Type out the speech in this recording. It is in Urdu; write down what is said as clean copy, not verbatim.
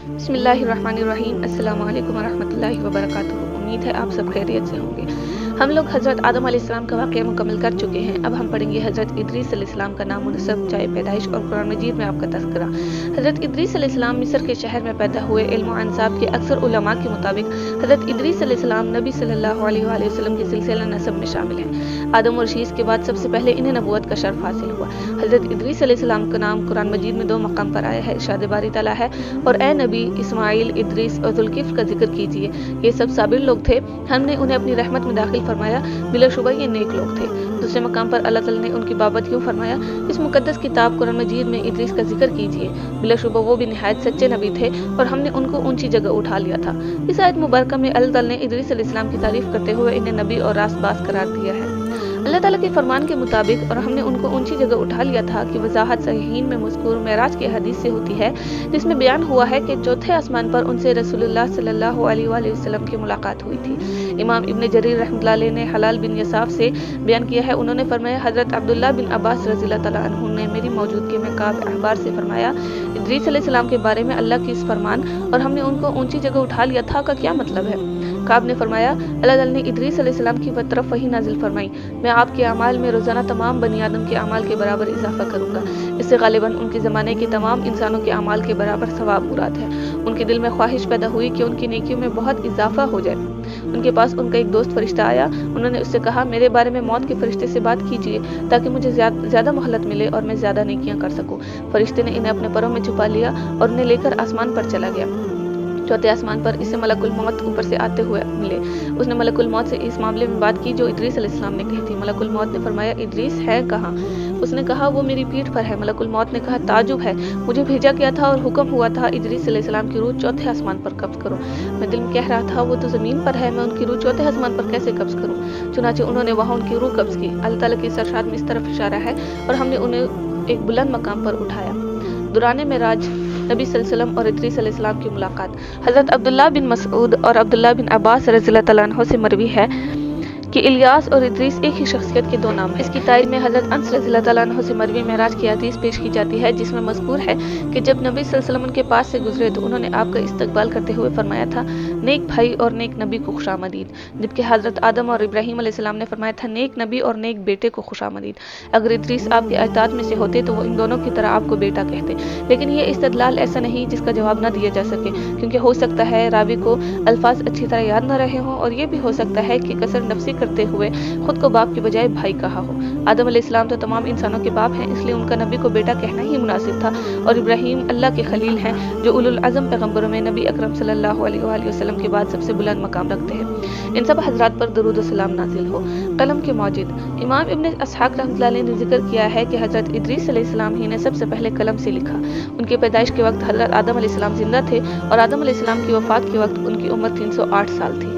بسم اللہ الرحمن الرحیم۔ السلام علیکم ورحمۃ اللہ وبرکاتہ۔ امید ہے آپ سب خیریت سے ہوں گے۔ ہم لوگ حضرت آدم علیہ السلام کا واقعہ مکمل کر چکے ہیں۔ اب ہم پڑھیں گے حضرت ادریس علیہ السلام کا نام و نسب، جائے پیدائش اور قرآن مجید میں آپ کا تذکرہ۔ حضرت ادریس علیہ السلام مصر کے شہر میں پیدا ہوئے۔ علم و انساب کے اکثر علماء کے مطابق حضرت ادریس علیہ السلام نبی صلی اللہ علیہ وآلہ وسلم کے سلسلہ نسب میں شامل ہیں۔ آدم اور شیث کے بعد سب سے پہلے انہیں نبوت کا شرف حاصل ہوا۔ حضرت ادریس علیہ السلام کا نام قرآن مجید میں 2 مقام پر آیا ہے۔ ارشاد باری تعالیٰ ہے، اور اے نبی اسماعیل، ادریس اور ذوالکفل کا ذکر کیجیے، یہ سب صابر لوگ تھے، ہم نے انہیں اپنی رحمت میں داخل فرمایا، بلا شبہ یہ نیک لوگ تھے۔ دوسرے مقام پر اللہ تعالیٰ نے ان کی بابت یوں فرمایا، اس مقدس کتاب قرآن مجید میں ادریس کا ذکر کیجیے، بلا شبہ وہ بھی نہایت سچے نبی تھے اور ہم نے ان کو اونچی جگہ اٹھا لیا تھا۔ اس آیت مبارکہ میں اللہ تعالیٰ نے ادریس علیہ السلام کی تعریف کرتے ہوئے انہیں نبی اور راست باز قرار دیا ہے۔ اللہ تعالیٰ کے فرمان کے مطابق اور ہم نے ان کو اونچی جگہ اٹھا لیا تھا کی وضاحت صحیحین میں مذکور معراج کی حدیث سے ہوتی ہے، جس میں بیان ہوا ہے کہ چوتھے آسمان پر ان سے رسول اللہ صلی اللہ علیہ وآلہ وسلم کی ملاقات ہوئی تھی۔ امام ابن جریر رحمۃ اللہ علیہ نے حلال بن یساف سے بیان کیا ہے، انہوں نے فرمایا حضرت عبداللہ بن عباس رضی اللہ تعالیٰ عنہ نے میری موجودگی میں کعب احبار سے فرمایا، ادریس علیہ السلام کے بارے میں اللہ کی اس فرمان اور ہم نے ان کو اونچی جگہ اٹھا لیا تھا کا کیا مطلب ہے؟ کعب نے فرمایا، اللہ تعالیٰ نے ادریس علیہ السلام کی طرف وحی نازل فرمائی، میں آپ کے اعمال میں روزانہ تمام بنی آدم کے اعمال کے برابر اضافہ کروں گا۔ اس سے غالباً ان کے زمانے کے تمام انسانوں کے اعمال کے برابر ثواب مراد ہے۔ ان کے دل میں خواہش پیدا ہوئی کہ ان کی نیکیوں میں بہت اضافہ ہو جائے۔ ان کے پاس ان کا ایک دوست فرشتہ آیا، انہوں نے اس سے کہا، میرے بارے میں موت کے فرشتے سے بات کیجیے تاکہ مجھے زیادہ مہلت ملے اور میں زیادہ نیکیاں کر سکوں۔ فرشتے نے انہیں اپنے پروں میں چھپا لیا اور انہیں لے کر آسمان پر چلا گیا۔ چوتھے آسمان پر اسے ملک الموت اوپر سے آتے ہوئے ملے۔ اس نے ملک الموت سے اس معاملے میں بات کی جو ادریس علیہ السلام نے کہی تھی۔ ملک الموت نے فرمایا، ادریس ہے کہاں؟ اس نے کہا، وہ میری پیٹھ پر ہے۔ ملک الموت نے کہا، تعجب ہے، مجھے بھیجا گیا تھا اور حکم ہوا تھا ادریس علیہ السلام کی روح چوتھے آسمان پر قبض کرو۔ میں دل میں کہہ رہا تھا، وہ تو زمین پر ہے، میں ان کی روح چوتھے آسمان پر کیسے قبض کروں؟ چنانچہ انہوں نے وہاں ان کی روح قبض کی۔ اللہ تعالیٰ کے اس ارشاد میں اس طرف اشارہ ہے اور ہم نے انہیں ایک بلند مقام پر اٹھایا۔ دوران معراج نبی صلی اللہ علیہ وسلم اور ادریس علیہ السلام کی ملاقات۔ حضرت عبداللہ بن مسعود اور عبداللہ بن عباس رضی اللہ تعالیٰ عنہ سے مروی ہے کہ الیاس اور ادریس ایک ہی شخصیت کے 2 نام ہیں۔ اس کی تائید میں حضرت انس رضی اللہ تعالیٰ عنہ سے مروی معراج کی حدیث پیش کی جاتی ہے، جس میں مذکور ہے کہ جب نبی صلی اللہ علیہ وسلم ان کے پاس سے گزرے تو انہوں نے آپ کا استقبال کرتے ہوئے فرمایا تھا، نیک بھائی اور نیک نبی کو خوش آمدید، جبکہ حضرت آدم اور ابراہیم علیہ السلام نے فرمایا تھا، نیک نبی اور نیک بیٹے کو خوش آمدید۔ اگر ادریس آپ کے اجداد میں سے ہوتے تو وہ ان دونوں کی طرح آپ کو بیٹا کہتے، لیکن یہ استدلال ایسا نہیں جس کا جواب نہ دیا جا سکے، کیونکہ ہو سکتا ہے راوی کو الفاظ اچھی طرح یاد نہ رہے ہوں، اور یہ بھی ہو سکتا ہے کہ کثر نفسی کرتے ہوئے خود کو باپ کے بجائے بھائی کہا ہو۔ آدم علیہ السلام تو تمام انسانوں کے باپ ہیں، اس لیے ان کا نبی کو بیٹا کہنا ہی مناسب تھا، اور ابراہیم اللہ کے خلیل ہیں جو اولو العزم پیغمبروں میں نبی اکرم صلی اللہ علیہ وآلہ وسلم کے بعد سب سے بلند مقام رکھتے ہیں۔ ان سب حضرات پر درود و سلام نازل ہو۔ قلم کے موجد امام ابن اسحاق رحمۃ اللہ علیہ نے ذکر کیا ہے کہ حضرت ادریس علیہ السلام ہی نے سب سے پہلے قلم سے لکھا۔ ان کی پیدائش کے وقت حضرت آدم علیہ السلام زندہ تھے اور آدم علیہ السلام کی وفات کے وقت ان کی عمر 308 سال تھی۔